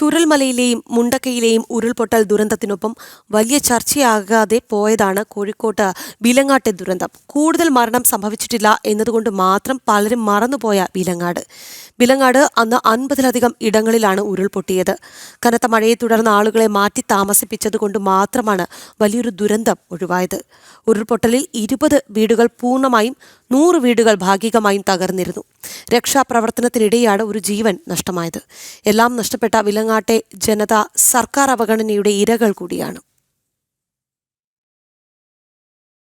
ചൂരൽമലയിലെയും മുണ്ടക്കയിലെയും ഉരുൾപൊട്ടൽ ദുരന്തത്തിനൊപ്പം വലിയ ചർച്ചയാകാതെ പോയതാണ് കോഴിക്കോട്ട് വിലങ്ങാട്ടെ ദുരന്തം. കൂടുതൽ മരണം സംഭവിച്ചിട്ടില്ല എന്നതുകൊണ്ട് മാത്രം പലരും മറന്നുപോയ വിലങ്ങാട് അന്ന് 50-ലധികം ഇടങ്ങളിലാണ് ഉരുൾപൊട്ടിയത്. കനത്ത മഴയെ തുടർന്ന് ആളുകളെ മാറ്റി താമസിപ്പിച്ചതുകൊണ്ട് മാത്രമാണ് വലിയൊരു ദുരന്തം ഒഴിവായത്. ഉരുൾപൊട്ടലിൽ 20 വീടുകൾ പൂർണ്ണമായും 100 വീടുകൾ ഭാഗികമായും തകർന്നിരുന്നു. രക്ഷാപ്രവർത്തനത്തിനിടെയാണ് ഒരു ജീവൻ നഷ്ടമായത്. എല്ലാം നഷ്ടപ്പെട്ട വിലങ്ങാട്ടെ ജനത സർക്കാർ അവഗണനയുടെ ഇരകൾ കൂടിയാണ്.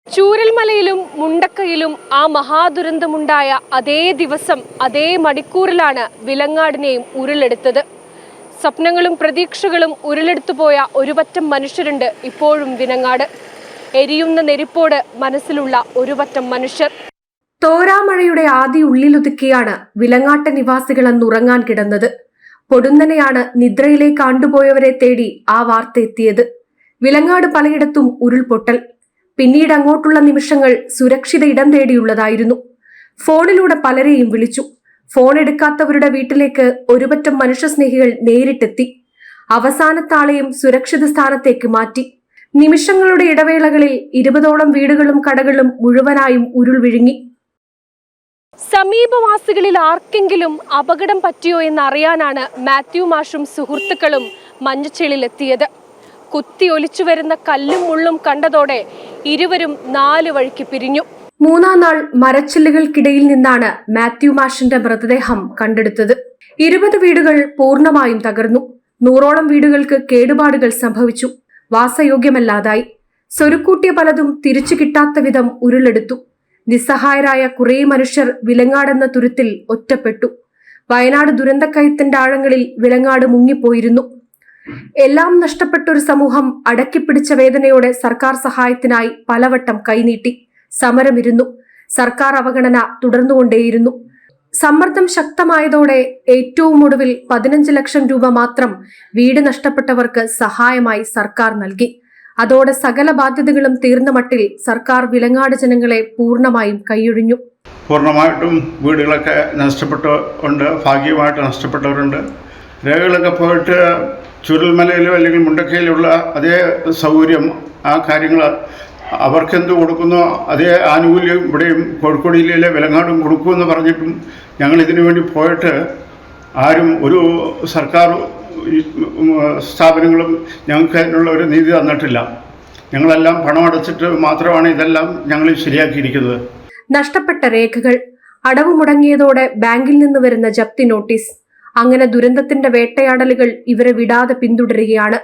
ചൂരൽമലയിലും മുണ്ടക്കയിലും ആ മഹാദുരന്തമുണ്ടായ അതേ ദിവസം അതേ മണിക്കൂറിലാണ് വിലങ്ങാടിനെയും ഉരുളെടുത്തത്. സ്വപ്നങ്ങളും പ്രതീക്ഷകളും ഉരുളെടുത്തുപോയ ഒരുപറ്റം മനുഷ്യരുണ്ട് ഇപ്പോഴും വിലങ്ങാട്. എരിയുന്ന നെരിപ്പോട് മനസ്സിലുള്ള ഒരുപറ്റം മനുഷ്യർ. തോരാമഴയുടെ ആദ്യ ഉള്ളിലൊതുക്കിയാണ് വിലങ്ങാട്ടെ നിവാസികൾ അന്നുറങ്ങാൻ കിടന്നത്. പൊടുന്നനെയാണ് നിദ്രയിലേക്ക് ആണ്ടുപോയവരെ തേടി ആ വാർത്ത എത്തിയത്. വിലങ്ങാട് പലയിടത്തും ഉരുൾപൊട്ടൽ. പിന്നീട് അങ്ങോട്ടുള്ള നിമിഷങ്ങൾ സുരക്ഷിത ഇടം തേടിയുള്ളതായിരുന്നു. ഫോണിലൂടെ പലരെയും വിളിച്ചു. ഫോൺ എടുക്കാത്തവരുടെ വീട്ടിലേക്ക് ഒരുപറ്റം മനുഷ്യസ്നേഹികൾ നേരിട്ടെത്തി. അവസാനത്താളെയും സുരക്ഷിത സ്ഥാനത്തേക്ക് മാറ്റി. നിമിഷങ്ങളുടെ ഇടവേളകളിൽ 20ഓളം വീടുകളും കടകളും മുഴുവനായും ഉരുൾ വിഴുങ്ങി. സമീപവാസികളിൽ ആർക്കെങ്കിലും അപകടം പറ്റിയോ എന്നറിയാനാണ് മാത്യു മാഷും സുഹൃത്തുക്കളും മഞ്ഞച്ചെളിയിലെത്തിയത്. കുത്തി ഒലിച്ചു വരുന്ന കല്ലും മുള്ളും കണ്ടതോടെ ഇരുവരും 4 വഴിക്ക് പിരിഞ്ഞു. 3-ാം നാൾ മരച്ചില്ലുകൾക്കിടയിൽ നിന്നാണ് മാത്യു മാഷിന്റെ മൃതദേഹം കണ്ടെടുത്തത്. 20 വീടുകൾ പൂർണ്ണമായും തകർന്നു. 100ഓളം വീടുകൾക്ക് കേടുപാടുകൾ സംഭവിച്ചു. വാസയോഗ്യമല്ലാതായി. സ്വരുക്കൂട്ടിയ പലതും തിരിച്ചു കിട്ടാത്ത വിധം ഉരുളെടുത്തു. നിസ്സഹായരായ കുറേ മനുഷ്യർ വിലങ്ങാടെന്ന തുരുത്തിൽ ഒറ്റപ്പെട്ടു. വയനാട് ദുരന്തക്കയത്തിന്റെ ആഴങ്ങളിൽ വിലങ്ങാട് മുങ്ങിപ്പോയിരുന്നു. എല്ലാം നഷ്ടപ്പെട്ട ഒരു സമൂഹം അടക്കിപ്പിടിച്ച വേദനയോടെ സർക്കാർ സഹായത്തിനായി പലവട്ടം കൈനീട്ടി. സമരമിരുന്നു. സർക്കാർ അവഗണന തുടർന്നുകൊണ്ടേയിരുന്നു. സമ്മർദ്ദം ശക്തമായതോടെ ഏറ്റവും ഒടുവിൽ 15 ലക്ഷം രൂപ മാത്രം വീട് നഷ്ടപ്പെട്ടവർക്ക് സഹായമായി സർക്കാർ നൽകി. അതോടെ സകല ബാധ്യതകളും തീർന്ന മട്ടിൽ സർക്കാർ വിലങ്ങാട് ജനങ്ങളെ പൂർണ്ണമായും കൈയൊഴിഞ്ഞു. പൂർണ്ണമായിട്ടും വീടുകളൊക്കെ നഷ്ടപ്പെട്ടുണ്ട്, ഭാഗികമായിട്ട് നഷ്ടപ്പെട്ടവരുണ്ട്. രേഖകളൊക്കെ പോയിട്ട് ചുരൽമലയിലോ അല്ലെങ്കിൽ മുണ്ടക്കയിലുള്ള അതേ സൗകര്യം, ആ കാര്യങ്ങൾ അവർക്കെന്ത് കൊടുക്കുന്നോ അതേ ആനുകൂല്യം ഇവിടെയും കോഴിക്കോട് ജില്ലയിലെ വിലങ്ങാടും കൊടുക്കുമെന്ന് പറഞ്ഞിട്ടും ഞങ്ങൾ ഇതിനു വേണ്ടി പോയിട്ട് ആരും ഒരു സർക്കാർ സ്ഥാപനങ്ങളും ഞങ്ങൾക്ക് അതിനുള്ള ഒരു നീതി തന്നിട്ടില്ല. ഞങ്ങളെല്ലാം പണം അടച്ചിട്ട് മാത്രമാണ് ഇതെല്ലാം ഞങ്ങൾ ശരിയാക്കിയിരിക്കുന്നത്. നഷ്ടപ്പെട്ട രേഖകൾ, അടവ് മുടങ്ങിയതോടെ ബാങ്കിൽ നിന്ന് വരുന്ന ജപ്തി നോട്ടീസ്, അങ്ങനെ ദുരന്തത്തിന്റെ വേട്ടയാടലുകൾ ഇവരെ വിടാതെ പിന്തുടരുകയാണ്.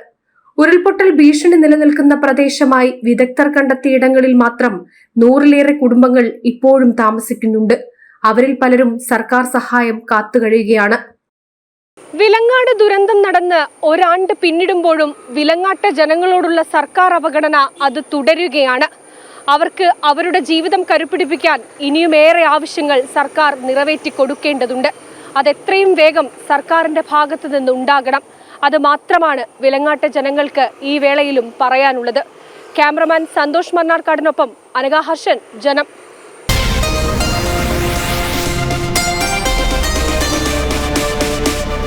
ഉരുൾപൊട്ടൽ ഭീഷണി നിലനിൽക്കുന്ന പ്രദേശമായി വിദഗ്ധർ കണ്ടെത്തിയ ഇടങ്ങളിൽ മാത്രം 100-ലേറെ കുടുംബങ്ങൾ ഇപ്പോഴും താമസിക്കുന്നുണ്ട്. അവരിൽ പലരും സർക്കാർ സഹായം കാത്തുകഴിയുകയാണ്. വിലങ്ങാട് ദുരന്തം നടന്ന് ഒരാണ്ട് പിന്നിടുമ്പോഴും വിലങ്ങാട്ടെ ജനങ്ങളോടുള്ള സർക്കാർ അവഗണന അത് തുടരുകയാണ്. അവർക്ക് അവരുടെ ജീവിതം കരുപിടിപ്പിക്കാൻ ഇനിയുമേറെ ആവശ്യങ്ങൾ സർക്കാർ നിറവേറ്റി കൊടുക്കേണ്ടതുണ്ട്. അതെത്രയും വേഗം സർക്കാരിന്റെ ഭാഗത്തു നിന്നുണ്ടാകണം. അത് മാത്രമാണ് വിലങ്ങാട്ടെ ജനങ്ങൾക്ക് ഈ വേളയിലും പറയാനുള്ളത്. ക്യാമറമാൻ സന്തോഷ് മണ്ണാർക്കാടിനൊപ്പം അനഘ ഹർഷൻ, ജനം.